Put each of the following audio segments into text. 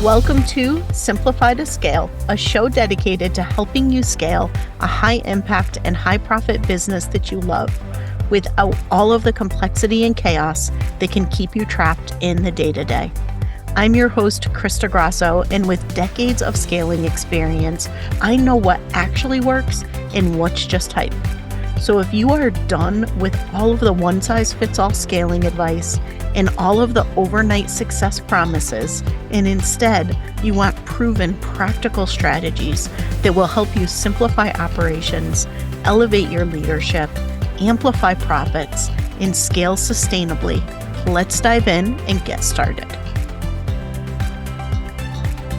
Welcome to Simplify to Scale, a show dedicated to helping you scale a high impact and high profit business that you love without all of the complexity and chaos that can keep you trapped in the day-to-day. I'm your host, Krista Grasso, and with decades of scaling experience, I know what actually works and what's just hype. So if you are done with all of the one-size-fits-all scaling advice and all of the overnight success promises, and instead you want proven practical strategies that will help you simplify operations, elevate your leadership, amplify profits, and scale sustainably, let's dive in and get started.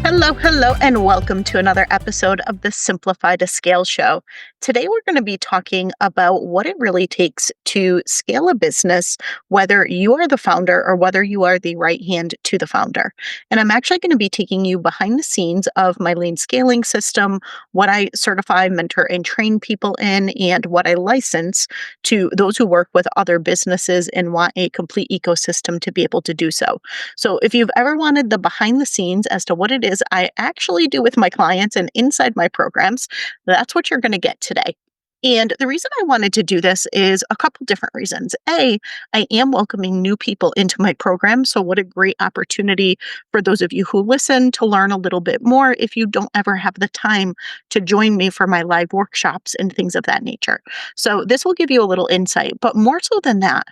Hello, and welcome to another episode of the Simplify to Scale show. Today, we're going to be talking about what it really takes to scale a business, whether you are the founder or whether you are the right hand to the founder. And I'm actually going to be taking you behind the scenes of my lean scaling system, what I certify, mentor, and train people in, and what I license to those who work with other businesses and want a complete ecosystem to be able to do so. So if you've ever wanted the behind the scenes as to what it is I actually do with my clients and inside my programs, that's what you're going to get today. And the reason I wanted to do this is a couple different reasons. A, I am welcoming new people into my program. So what a great opportunity for those of you who listen to learn a little bit more if you don't ever have the time to join me for my live workshops and things of that nature. So this will give you a little insight, but more so than that,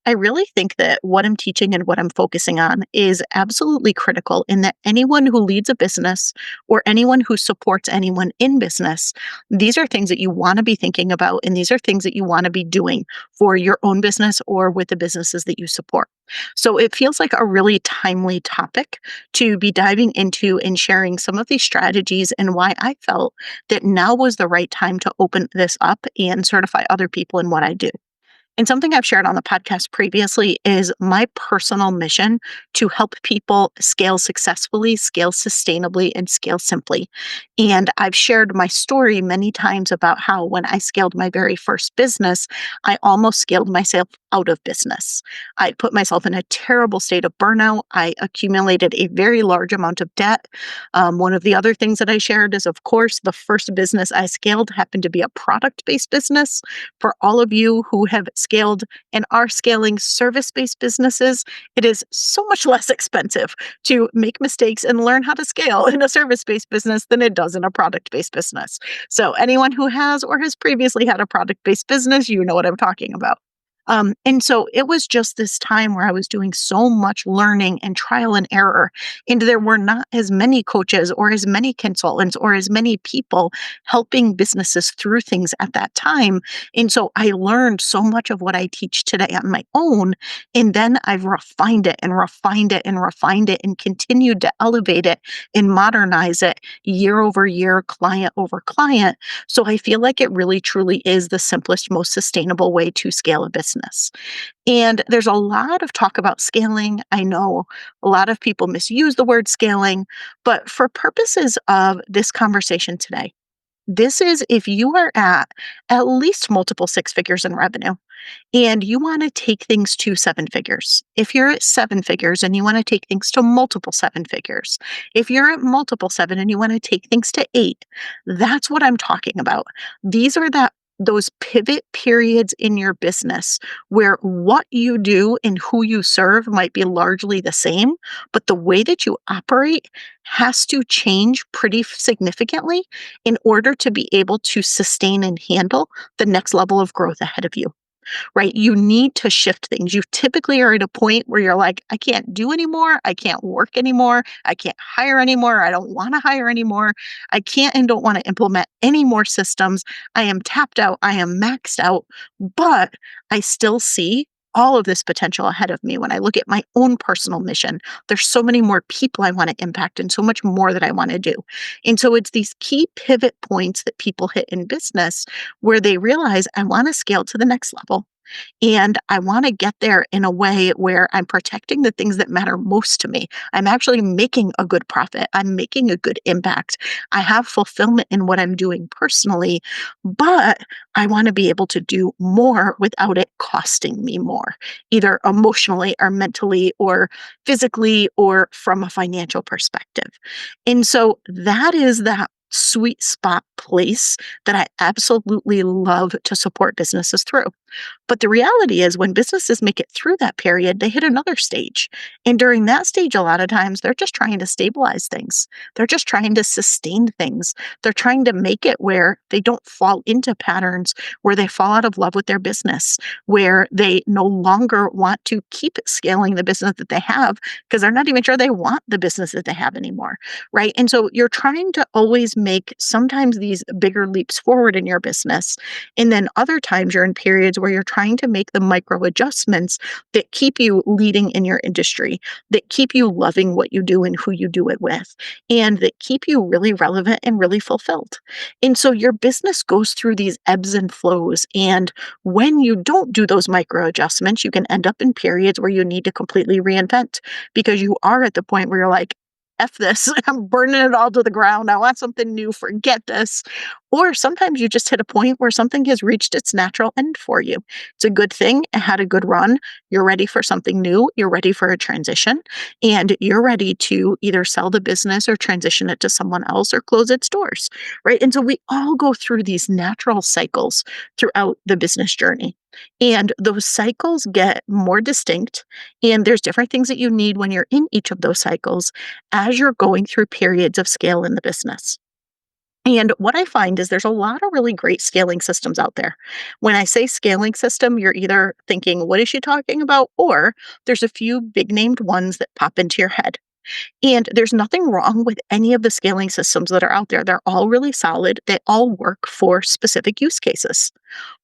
I really think that what I'm teaching and what I'm focusing on is absolutely critical in that anyone who leads a business or anyone who supports anyone in business, these are things that you want to be thinking about, and these are things that you want to be doing for your own business or with the businesses that you support. So it feels like a really timely topic to be diving into and sharing some of these strategies and why I felt that now was the right time to open this up and certify other people in what I do. And something I've shared on the podcast previously is my personal mission to help people scale successfully, scale sustainably, and scale simply. And I've shared my story many times about how when I scaled my very first business, I almost scaled myself out of business. I put myself in a terrible state of burnout. I accumulated a very large amount of debt. One of the other things that I shared is, of course, the first business I scaled happened to be a product-based business. For all of you who have scaled and are scaling service-based businesses, it is so much less expensive to make mistakes and learn how to scale in a service-based business than it does in a product-based business. So anyone who has or has previously had a product-based business, you know what I'm talking about. And so it was just this time where I was doing so much learning and trial and error, and there were not as many coaches or as many consultants or as many people helping businesses through things at that time. And so I learned so much of what I teach today on my own. And then I've refined it and refined it and refined it and continued to elevate it and modernize it year over year, client over client. So I feel like it really truly is the simplest, most sustainable way to scale a business. And there's a lot of talk about scaling. I know a lot of people misuse the word scaling, but for purposes of this conversation today, this is if you are at least multiple six figures in revenue and you want to take things to seven figures. If you're at seven figures and you want to take things to multiple seven figures, if you're at multiple seven and you want to take things to eight, that's what I'm talking about. These are those pivot periods in your business where what you do and who you serve might be largely the same, but the way that you operate has to change pretty significantly in order to be able to sustain and handle the next level of growth ahead of you. Right? You need to shift things. You typically are at a point where you're like, I can't do anymore. I can't work anymore. I can't hire anymore. I don't want to hire anymore. I can't and don't want to implement any more systems. I am tapped out. I am maxed out, but I still see all of this potential ahead of me when I look at my own personal mission. There's so many more people I want to impact and so much more that I want to do. And so it's these key pivot points that people hit in business where they realize I want to scale to the next level. And I want to get there in a way where I'm protecting the things that matter most to me. I'm actually making a good profit. I'm making a good impact. I have fulfillment in what I'm doing personally, but I want to be able to do more without it costing me more, either emotionally or mentally or physically or from a financial perspective. And so that is that sweet spot place that I absolutely love to support businesses through. But the reality is, when businesses make it through that period, they hit another stage. And during that stage, a lot of times they're just trying to stabilize things. They're just trying to sustain things. They're trying to make it where they don't fall into patterns where they fall out of love with their business, where they no longer want to keep scaling the business that they have because they're not even sure they want the business that they have anymore. Right. And so you're trying to always make sometimes these bigger leaps forward in your business. And then other times you're in periods where you're trying to make the micro adjustments that keep you leading in your industry, that keep you loving what you do and who you do it with, and that keep you really relevant and really fulfilled. And so your business goes through these ebbs and flows. And when you don't do those micro adjustments, you can end up in periods where you need to completely reinvent because you are at the point where you're like, F this, I'm burning it all to the ground. I want something new. Forget this. Or sometimes you just hit a point where something has reached its natural end for you. It's a good thing. It had a good run. You're ready for something new. You're ready for a transition. And you're ready to either sell the business or transition it to someone else or close its doors. Right. And so we all go through these natural cycles throughout the business journey. And those cycles get more distinct. And there's different things that you need when you're in each of those cycles as you're going through periods of scale in the business. And what I find is there's a lot of really great scaling systems out there. When I say scaling system, you're either thinking, what is she talking about? Or there's a few big named ones that pop into your head. And there's nothing wrong with any of the scaling systems that are out there. They're all really solid. They all work for specific use cases.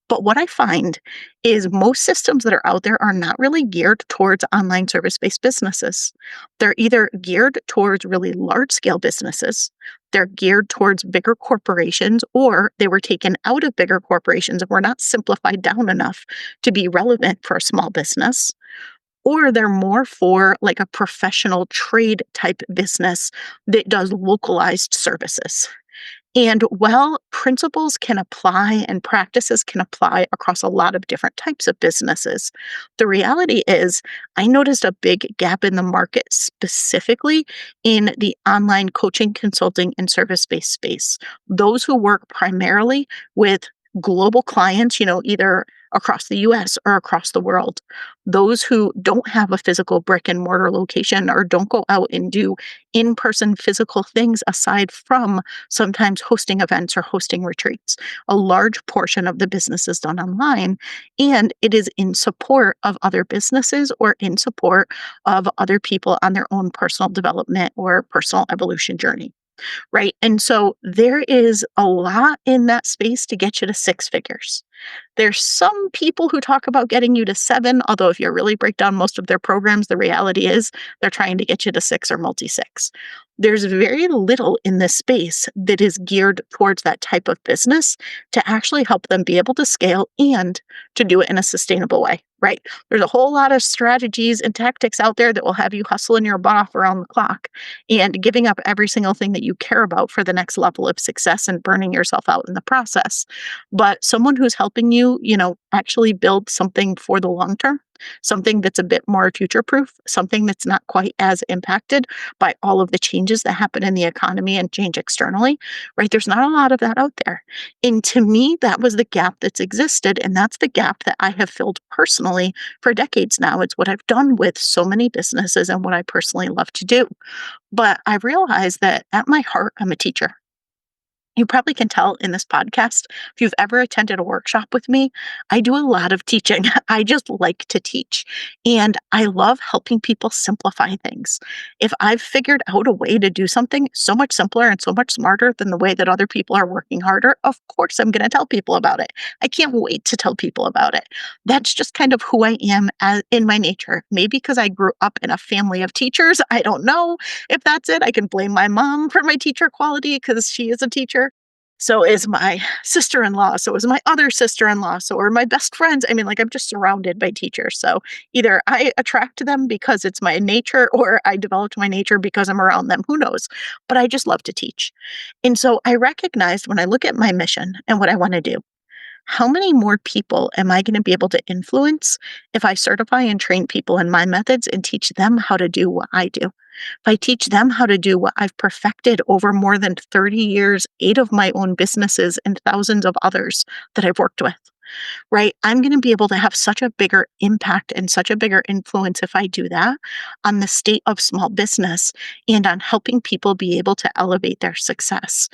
But what I find is most systems that are out there are not really geared towards online service based businesses. They're either geared towards really large scale businesses, they're geared towards bigger corporations, or they were taken out of bigger corporations and were not simplified down enough to be relevant for a small business. Or they're more for like a professional trade type business that does localized services. And while principles can apply and practices can apply across a lot of different types of businesses, the reality is I noticed a big gap in the market, specifically in the online coaching, consulting, and service based space. Those who work primarily with global clients, either across the US or across the world. Those who don't have a physical brick and mortar location or don't go out and do in person physical things aside from sometimes hosting events or hosting retreats. A large portion of the business is done online, and it is in support of other businesses or in support of other people on their own personal development or personal evolution journey. Right. And so there is a lot in that space to get you to six figures. There's some people who talk about getting you to seven, although if you really break down most of their programs, the reality is they're trying to get you to six or multi six. There's very little in this space that is geared towards that type of business to actually help them be able to scale and to do it in a sustainable way, right? There's a whole lot of strategies and tactics out there that will have you hustling your butt off around the clock and giving up every single thing that you care about for the next level of success and burning yourself out in the process. But someone who's helping you, actually build something for the long term, something that's a bit more future proof, something that's not quite as impacted by all of the changes that happen in the economy and change externally, right? There's not a lot of that out there. And to me, that was the gap that's existed. And that's the gap that I have filled personally for decades now. It's what I've done with so many businesses and what I personally love to do. But I realized that at my heart, I'm a teacher. You probably can tell in this podcast, if you've ever attended a workshop with me, I do a lot of teaching. I just like to teach. And I love helping people simplify things. If I've figured out a way to do something so much simpler and so much smarter than the way that other people are working harder, of course I'm going to tell people about it. I can't wait to tell people about it. That's just kind of who I am in my nature. Maybe because I grew up in a family of teachers. I don't know if that's it. I can blame my mom for my teacher quality because she is a teacher. So is my sister-in-law, so is my other sister-in-law, so are my best friends. I mean, like, I'm just surrounded by teachers, so either I attract them because it's my nature or I developed my nature because I'm around them, who knows? But I just love to teach. And so I recognized when I look at my mission and what I wanna do, how many more people am I gonna be able to influence if I certify and train people in my methods and teach them how to do what I do? If I teach them how to do what I've perfected over more than 30 years, 8 of my own businesses and thousands of others that I've worked with, right? I'm going to be able to have such a bigger impact and such a bigger influence if I do that on the state of small business and on helping people be able to elevate their success.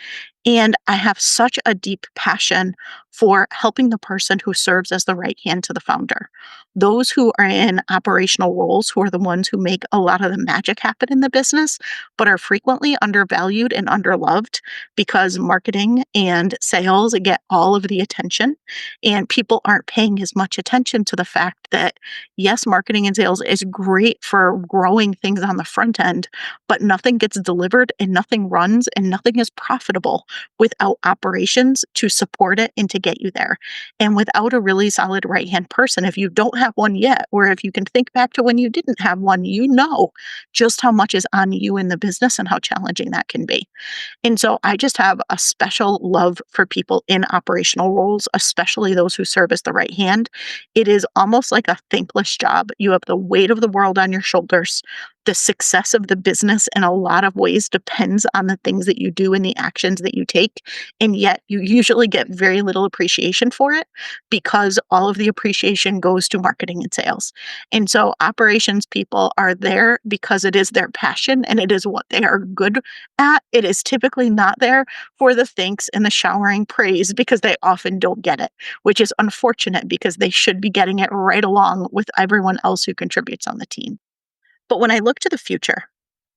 And I have such a deep passion for helping the person who serves as the right hand to the founder. Those who are in operational roles, who are the ones who make a lot of the magic happen in the business, but are frequently undervalued and underloved because marketing and sales get all of the attention and people aren't paying as much attention to the fact that, yes, marketing and sales is great for growing things on the front end, but nothing gets delivered and nothing runs and nothing is profitable without operations to support it and to get you there. And without a really solid right hand person, if you don't have one yet, or if you can think back to when you didn't have one, you know just how much is on you in the business and how challenging that can be. And so I just have a special love for people in operational roles, especially those who serve as the right hand. It is almost like a thankless job. You have the weight of the world on your shoulders. The success of the business in a lot of ways depends on the things that you do and the actions that you take. And yet you usually get very little appreciation for it because all of the appreciation goes to marketing and sales. And so operations people are there because it is their passion and it is what they are good at. It is typically not there for the thanks and the showering praise because they often don't get it, which is unfortunate because they should be getting it right along with everyone else who contributes on the team. But when I look to the future,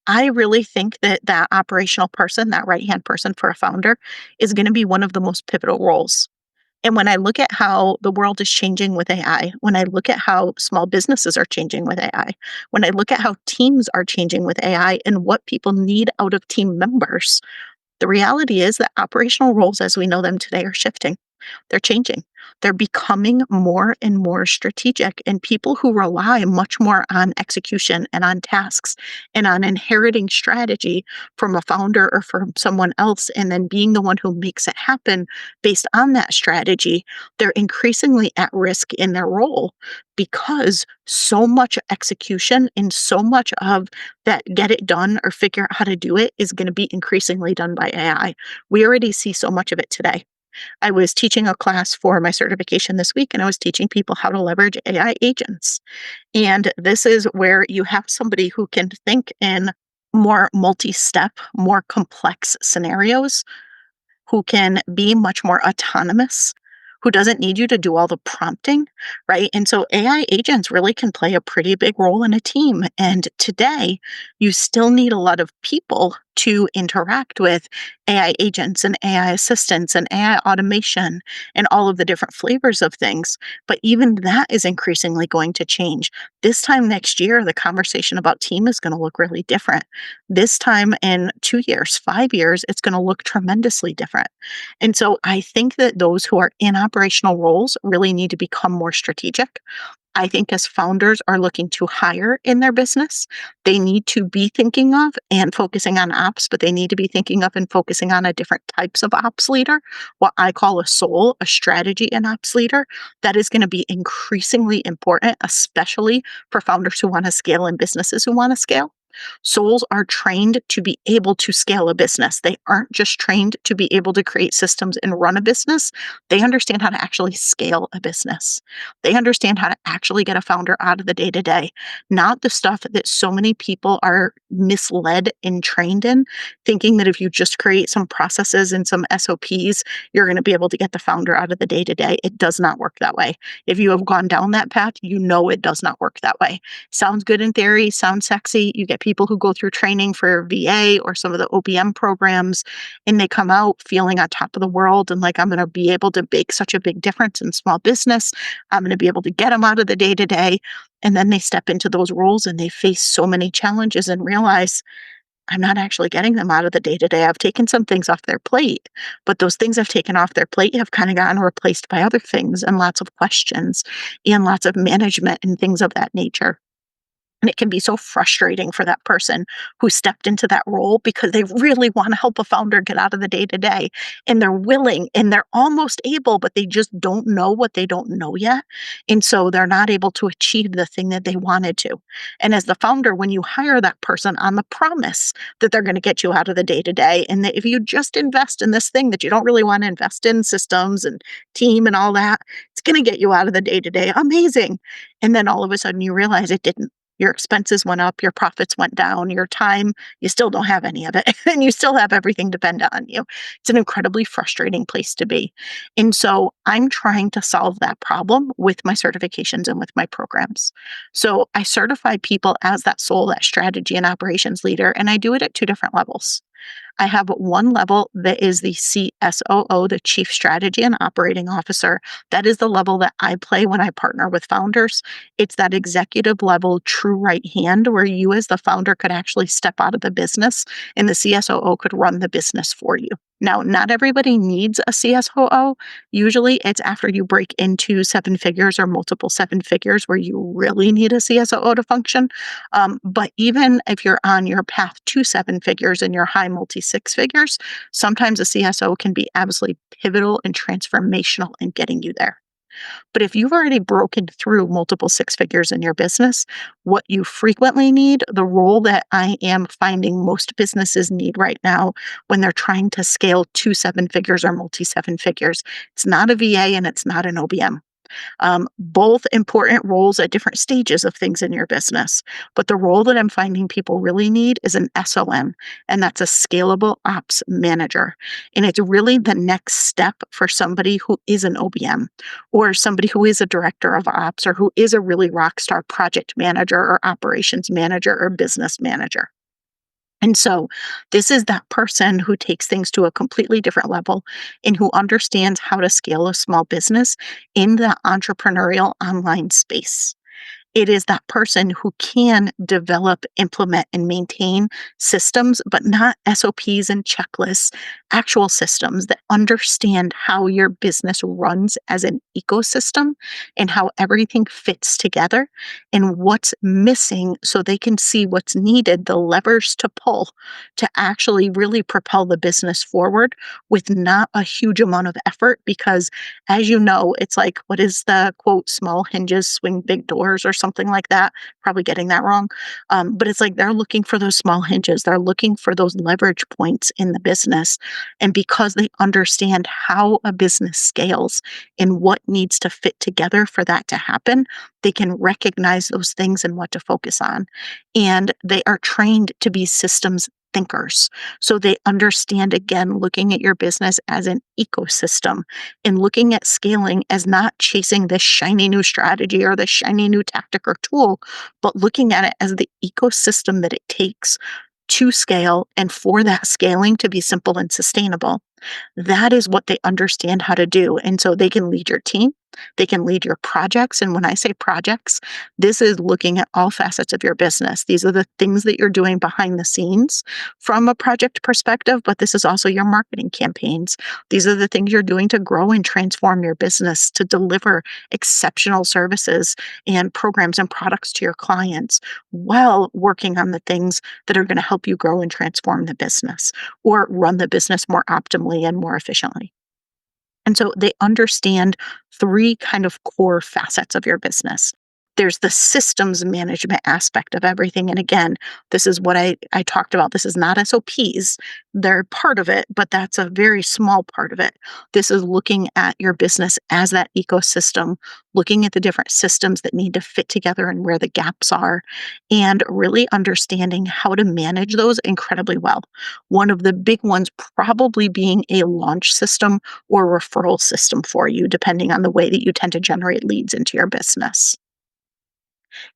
I really think that that operational person, that right hand person for a founder, is going to be one of the most pivotal roles. And when I look at how the world is changing with AI, when I look at how small businesses are changing with AI, when I look at how teams are changing with AI and what people need out of team members, the reality is that operational roles as we know them today are shifting. They're changing. They're becoming more and more strategic, and people who rely much more on execution and on tasks and on inheriting strategy from a founder or from someone else, and then being the one who makes it happen based on that strategy, they're increasingly at risk in their role because so much execution and so much of that get it done or figure out how to do it is going to be increasingly done by AI. We already see so much of it today. I was teaching a class for my certification this week, and I was teaching people how to leverage AI agents. And this is where you have somebody who can think in more multi step, more complex scenarios, who can be much more autonomous, who doesn't need you to do all the prompting, right? And so AI agents really can play a pretty big role in a team. And today, you still need a lot of people to interact with AI agents and AI assistants and AI automation and all of the different flavors of things. But even that is increasingly going to change. This time next year, the conversation about team is going to look really different. This time in 2 years, 5 years, it's going to look tremendously different. And so I think that those who are in operational roles really need to become more strategic. I think as founders are looking to hire in their business, they need to be thinking of and focusing on ops, but they need to be thinking of and focusing on a different types of ops leader, what I call a soul, a strategy and ops leader. That is going to be increasingly important, especially for founders who want to scale and businesses who want to scale. Souls are trained to be able to scale a business. They aren't just trained to be able to create systems and run a business. They understand how to actually scale a business. They understand how to actually get a founder out of the day to day, not the stuff that so many people are misled and trained in, thinking that if you just create some processes and some SOPs, you're going to be able to get the founder out of the day to day. It does not work that way. If you have gone down that path, you know it does not work that way. Sounds good in theory, sounds sexy. You get people who go through training for VA or some of the OPM programs, and they come out feeling on top of the world and like, I'm going to be able to make such a big difference in small business. I'm going to be able to get them out of the day to day. And then they step into those roles and they face so many challenges and realize I'm not actually getting them out of the day to day. I've taken some things off their plate, but those things I've taken off their plate have kind of gotten replaced by other things and lots of questions and lots of management and things of that nature. And it can be so frustrating for that person who stepped into that role because they really want to help a founder get out of the day to day. And they're willing and they're almost able, but they just don't know what they don't know yet. And so they're not able to achieve the thing that they wanted to. And as the founder, when you hire that person on the promise that they're going to get you out of the day to day, and that if you just invest in this thing that you don't really want to invest in, systems and team and all that, it's going to get you out of the day to day. Amazing. And then all of a sudden you realize it didn't. Your expenses went up, your profits went down, your time, you still don't have any of it, and you still have everything dependent on you. It's an incredibly frustrating place to be. And so I'm trying to solve that problem with my certifications and with my programs. So I certify people as that soul, that strategy and operations leader, and I do it at two different levels. I have one level that is the CSOO, the Chief Strategy and Operating Officer. That is the level that I play when I partner with founders. It's that executive level, true right hand, where you, as the founder, could actually step out of the business and the CSOO could run the business for you. Now, not everybody needs a CSOO. Usually, it's after you break into seven figures or multiple seven figures where you really need a CSOO to function. But even if you're on your path to seven figures and you're high multi six figures, sometimes a CSO can be absolutely pivotal and transformational in getting you there. But if you've already broken through multiple six figures in your business, what you frequently need, the role that I am finding most businesses need right now when they're trying to scale to seven figures or multi seven figures, it's not a VA and it's not an OBM. Both important roles at different stages of things in your business. But the role that I'm finding people really need is an SOM, and that's a scalable ops manager. And it's really the next step for somebody who is an OBM or somebody who is a director of ops or who is a really rock star project manager or operations manager or business manager. And so this is that person who takes things to a completely different level and who understands how to scale a small business in the entrepreneurial online space. It is that person who can develop, implement, and maintain systems, but not SOPs and checklists, actual systems that understand how your business runs as an ecosystem and how everything fits together and what's missing so they can see what's needed, the levers to pull to actually really propel the business forward with not a huge amount of effort. Because as you know, it's like, what is the quote, small hinges swing big doors or something like that? Probably getting that wrong. But it's like they're looking for those small hinges. They're looking for those leverage points in the business. And because they understand how a business scales and what needs to fit together for that to happen, they can recognize those things and what to focus on. And they are trained to be systems thinkers. So they understand, again, looking at your business as an ecosystem and looking at scaling as not chasing this shiny new strategy or this shiny new tactic or tool, but looking at it as the ecosystem that it takes to scale and for that scaling to be simple and sustainable. That is what they understand how to do. And so they can lead your team, they can lead your projects. And when I say projects, this is looking at all facets of your business. These are the things that you're doing behind the scenes from a project perspective, but this is also your marketing campaigns. These are the things you're doing to grow and transform your business, to deliver exceptional services and programs and products to your clients while working on the things that are going to help you grow and transform the business or run the business more optimally and more efficiently. And so they understand three kind of core facets of your business. There's the systems management aspect of everything. And again, this is what I talked about. This is not SOPs. They're part of it, but that's a very small part of it. This is looking at your business as that ecosystem, looking at the different systems that need to fit together and where the gaps are, and really understanding how to manage those incredibly well. One of the big ones probably being a launch system or referral system for you, depending on the way that you tend to generate leads into your business.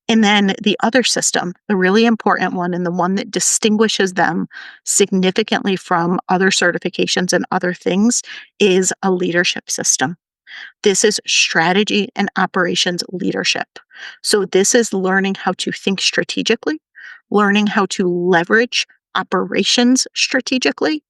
And then the other system, the really important one, and the one that distinguishes them significantly from other certifications and other things, is a leadership system. This is strategy and operations leadership. So, this is learning how to think strategically, learning how to leverage operations strategically,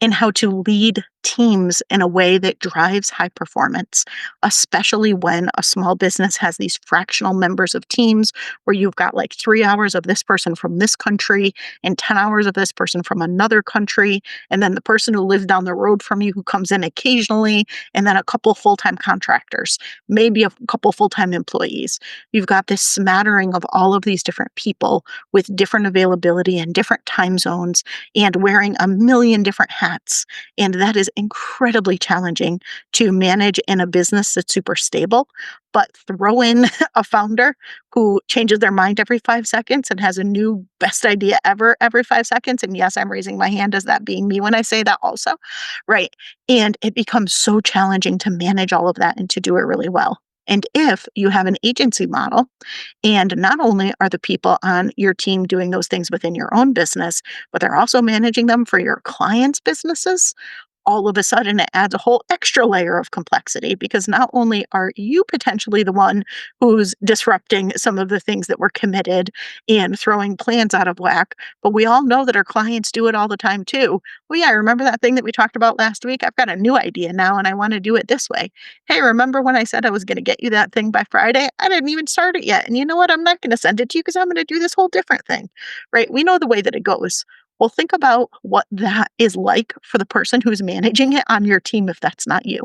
and how to lead teams in a way that drives high performance, especially when a small business has these fractional members of teams where you've got like 3 hours of this person from this country and 10 hours of this person from another country. And then the person who lives down the road from you who comes in occasionally, and then a couple full time contractors, maybe a couple full time employees. You've got this smattering of all of these different people with different availability and different time zones and wearing a million different hats. And that is incredibly challenging to manage in a business that's super stable. But throw in a founder who changes their mind every 5 seconds and has a new best idea ever every 5 seconds. And yes, I'm raising my hand as that being me when I say that also. Right. And it becomes so challenging to manage all of that and to do it really well. And if you have an agency model, and not only are the people on your team doing those things within your own business, but they're also managing them for your clients' businesses, all of a sudden it adds a whole extra layer of complexity because not only are you potentially the one who's disrupting some of the things that were committed and throwing plans out of whack, but we all know that our clients do it all the time too. Well, yeah, remember that thing that we talked about last week? I've got a new idea now and I want to do it this way. Hey, remember when I said I was going to get you that thing by Friday? I didn't even start it yet. And you know what? I'm not going to send it to you because I'm going to do this whole different thing, right? We know the way that it goes. Well, think about what that is like for the person who's managing it on your team if that's not you,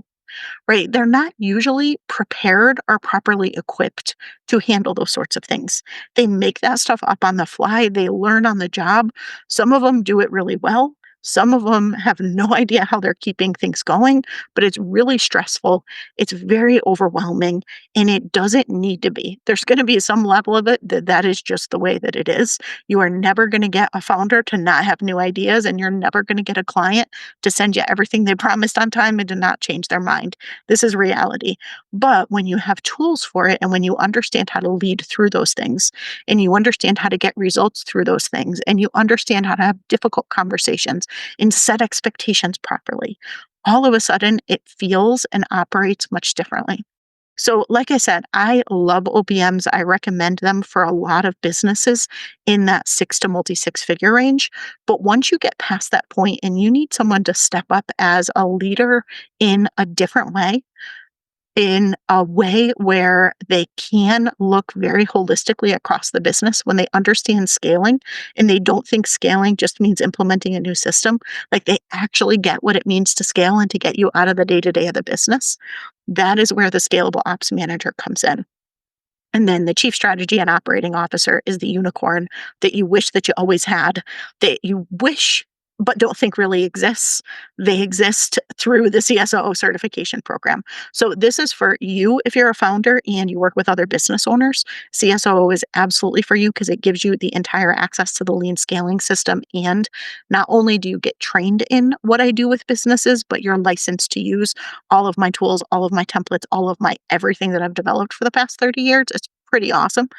right? They're not usually prepared or properly equipped to handle those sorts of things. They make that stuff up on the fly, they learn on the job. Some of them do it really well. Some of them have no idea how they're keeping things going, but it's really stressful. It's very overwhelming, and it doesn't need to be. There's going to be some level of it that is just the way that it is. You are never going to get a founder to not have new ideas, and you're never going to get a client to send you everything they promised on time and to not change their mind. This is reality. But when you have tools for it and when you understand how to lead through those things and you understand how to get results through those things and you understand how to have difficult conversations and set expectations properly, all of a sudden it feels and operates much differently. So, like I said, I love OPMs. I recommend them for a lot of businesses in that six to multi six figure range. But once you get past that point and you need someone to step up as a leader in a different way, in a way where they can look very holistically across the business when they understand scaling and they don't think scaling just means implementing a new system, like they actually get what it means to scale and to get you out of the day to day of the business. That is where the scalable ops manager comes in. And then the chief strategy and operating officer is the unicorn that you wish that you always had, that you wish but don't think really exists. They exist through the CSOO certification program. So this is for you if you're a founder and you work with other business owners. CSOO is absolutely for you because it gives you the entire access to the lean scaling system. And not only do you get trained in what I do with businesses, but you're licensed to use all of my tools, all of my templates, all of my everything that I've developed for the past 30 years. It's pretty awesome.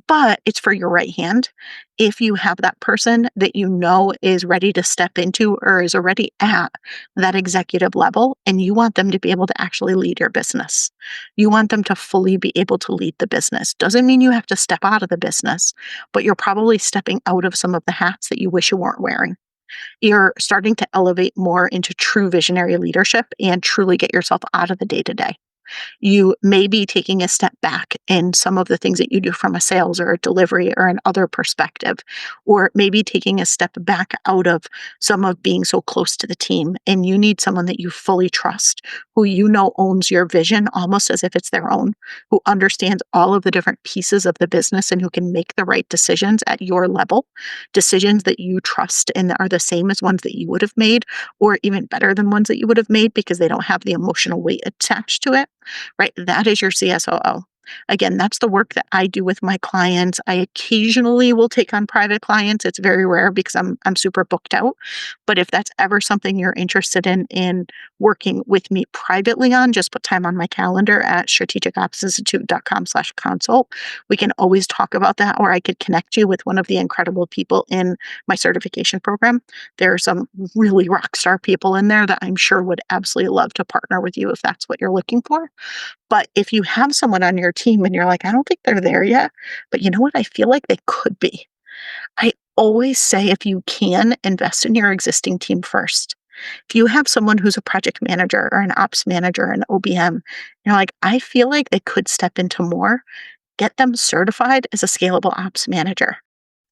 But it's for your right hand. If you have that person that you know is ready to step into or is already at that executive level, and you want them to be able to actually lead your business, you want them to fully be able to lead the business. Doesn't mean you have to step out of the business, but you're probably stepping out of some of the hats that you wish you weren't wearing. You're starting to elevate more into true visionary leadership and truly get yourself out of the day to day. You may be taking a step back in some of the things that you do from a sales or a delivery or an other perspective, or maybe taking a step back out of some of being so close to the team. And you need someone that you fully trust, who you know owns your vision almost as if it's their own, who understands all of the different pieces of the business and who can make the right decisions at your level, decisions that you trust and are the same as ones that you would have made, or even better than ones that you would have made because they don't have the emotional weight attached to it, right? That is your CSOO. Again, that's the work that I do with my clients. I occasionally will take on private clients. It's very rare because I'm super booked out. But if that's ever something you're interested in working with me privately on, just put time on my calendar at strategicopsinstitute.com/consult. We can always talk about that, or I could connect you with one of the incredible people in my certification program. There are some really rock star people in there that I'm sure would absolutely love to partner with you if that's what you're looking for. But if you have someone on your team and you're like, I don't think they're there yet, but you know what? I feel like they could be. I always say if you can, invest in your existing team first. If you have someone who's a project manager or an ops manager, an OBM, like, I feel like they could step into more, get them certified as a scalable ops manager.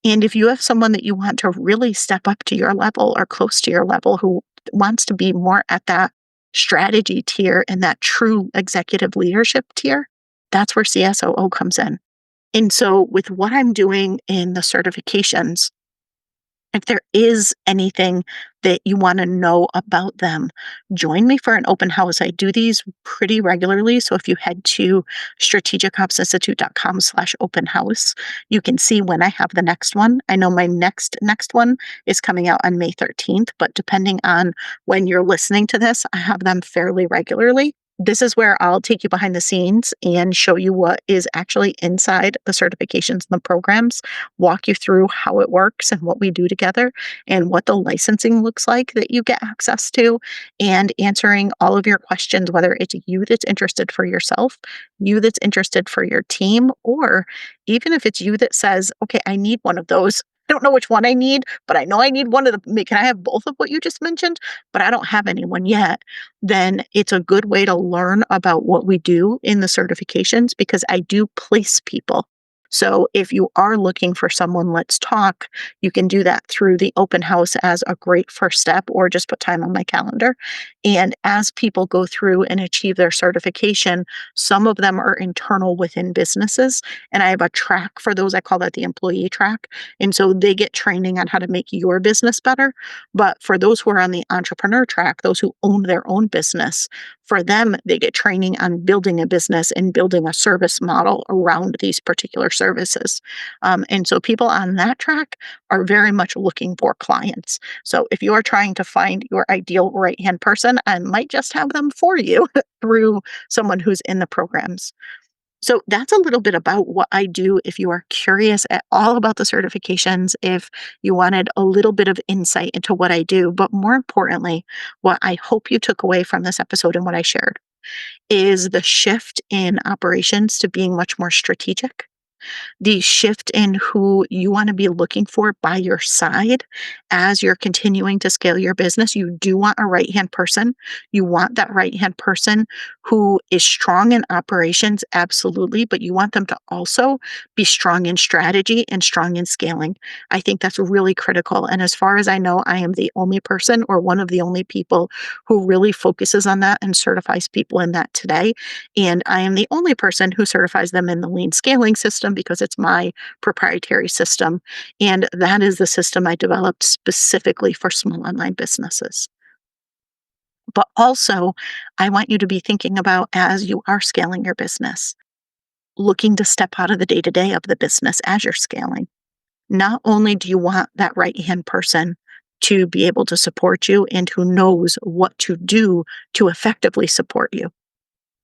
And if you have someone that you want to really step up to your level or close to your level who wants to be more at that strategy tier and that true executive leadership tier, that's where CSOO comes in. And so, with what I'm doing in the certifications, if there is anything that you want to know about them, join me for an open house. I do these pretty regularly. So if you head to strategicopsinstitute.com/open house, you can see when I have the next one. I know my next one is coming out on May 13th, but depending on when you're listening to this, I have them fairly regularly. This is where I'll take you behind the scenes and show you what is actually inside the certifications and the programs, walk you through how it works and what we do together and what the licensing looks like that you get access to, and answering all of your questions, whether it's you that's interested for yourself, you that's interested for your team, or even if it's you that says, okay, I need one of those. I don't know which one I need, but I know I need one of the. Can I have both of what you just mentioned? But I don't have anyone yet. Then it's a good way to learn about what we do in the certifications because I do place people. So if you are looking for someone, let's talk, you can do that through the open house as a great first step, or just put time on my calendar. And as people go through and achieve their certification, some of them are internal within businesses. And I have a track for those. I call that the employee track. And so they get training on how to make your business better. But for those who are on the entrepreneur track, those who own their own business, for them, they get training on building a business and building a service model around these particular services. And so people on that track are very much looking for clients. So if you are trying to find your ideal right hand person, I might just have them for you through someone who's in the programs. So that's a little bit about what I do. If you are curious at all about the certifications, if you wanted a little bit of insight into what I do, but more importantly, what I hope you took away from this episode and what I shared is the shift in operations to being much more strategic, the shift in who you want to be looking for by your side as you're continuing to scale your business. You do want a right hand person. You want that right hand person who is strong in operations, absolutely, but you want them to also be strong in strategy and strong in scaling. I think that's really critical. And as far as I know, I am the only person or one of the only people who really focuses on that and certifies people in that today. And I am the only person who certifies them in the lean scaling system because it's my proprietary system. And that is the system I developed specifically for small online businesses. But also, I want you to be thinking about as you are scaling your business, looking to step out of the day to day of the business as you're scaling. Not only do you want that right hand person to be able to support you and who knows what to do to effectively support you,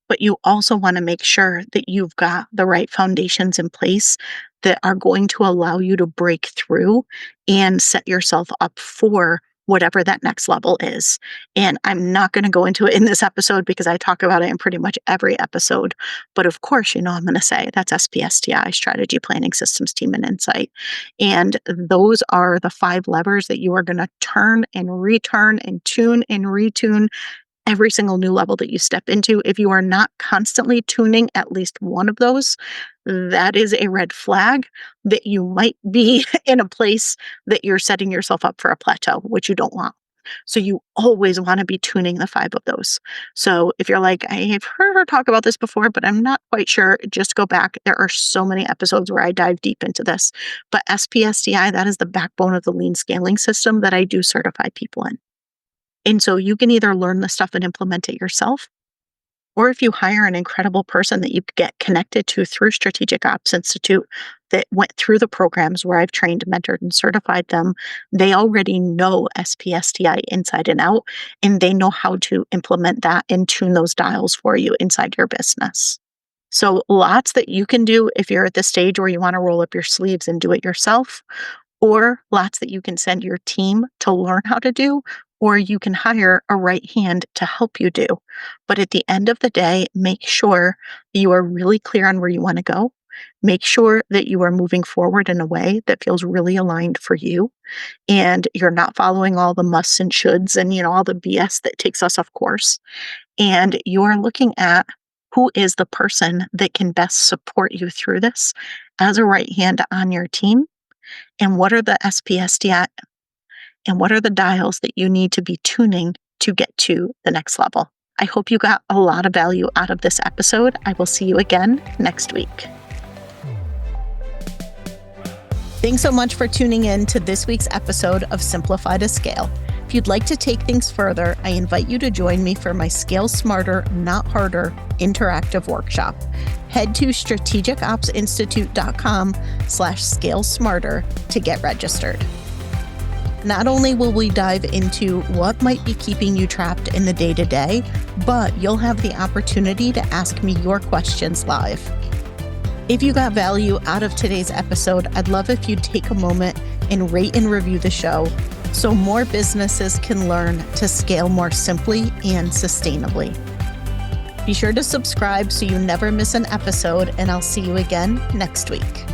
but you also want to make sure that you've got the right foundations in place that are going to allow you to break through and set yourself up for whatever that next level is. And I'm not going to go into it in this episode because I talk about it in pretty much every episode. But of course, I'm going to say that's SPSTI, Strategy, Planning, Systems, Team, and Insight. And those are the 5 levers that you are going to turn and return and tune and retune every single new level that you step into. If you are not constantly tuning at least one of those, that is a red flag that you might be in a place that you're setting yourself up for a plateau, which you don't want. So you always want to be tuning the 5 of those. So if you're like, I have heard her talk about this before, but I'm not quite sure, just go back. There are so many episodes where I dive deep into this. But SPSDI, that is the backbone of the lean scaling system that I do certify people in. And so you can either learn the stuff and implement it yourself, or if you hire an incredible person that you get connected to through Strategic Ops Institute that went through the programs where I've trained, mentored, and certified them, they already know SPSTI inside and out, and they know how to implement that and tune those dials for you inside your business. So lots that you can do if you're at the stage where you want to roll up your sleeves and do it yourself, or lots that you can send your team to learn how to do, or you can hire a right hand to help you do. But at the end of the day, make sure you are really clear on where you want to go. Make sure that you are moving forward in a way that feels really aligned for you and you're not following all the musts and shoulds and, all the BS that takes us off course. And you're looking at who is the person that can best support you through this as a right hand on your team, and what are the SPSD and what are the dials that you need to be tuning to get to the next level. I hope you got a lot of value out of this episode. I will see you again next week. Thanks so much for tuning in to this week's episode of Simplify to Scale. If you'd like to take things further, I invite you to join me for my Scale Smarter, Not Harder interactive workshop. Head to strategicopsinstitute.com/scale smarter to get registered. Not only will we dive into what might be keeping you trapped in the day-to-day, but you'll have the opportunity to ask me your questions live. If you got value out of today's episode, I'd love if you'd take a moment and rate and review the show so more businesses can learn to scale more simply and sustainably. Be sure to subscribe so you never miss an episode, and I'll see you again next week.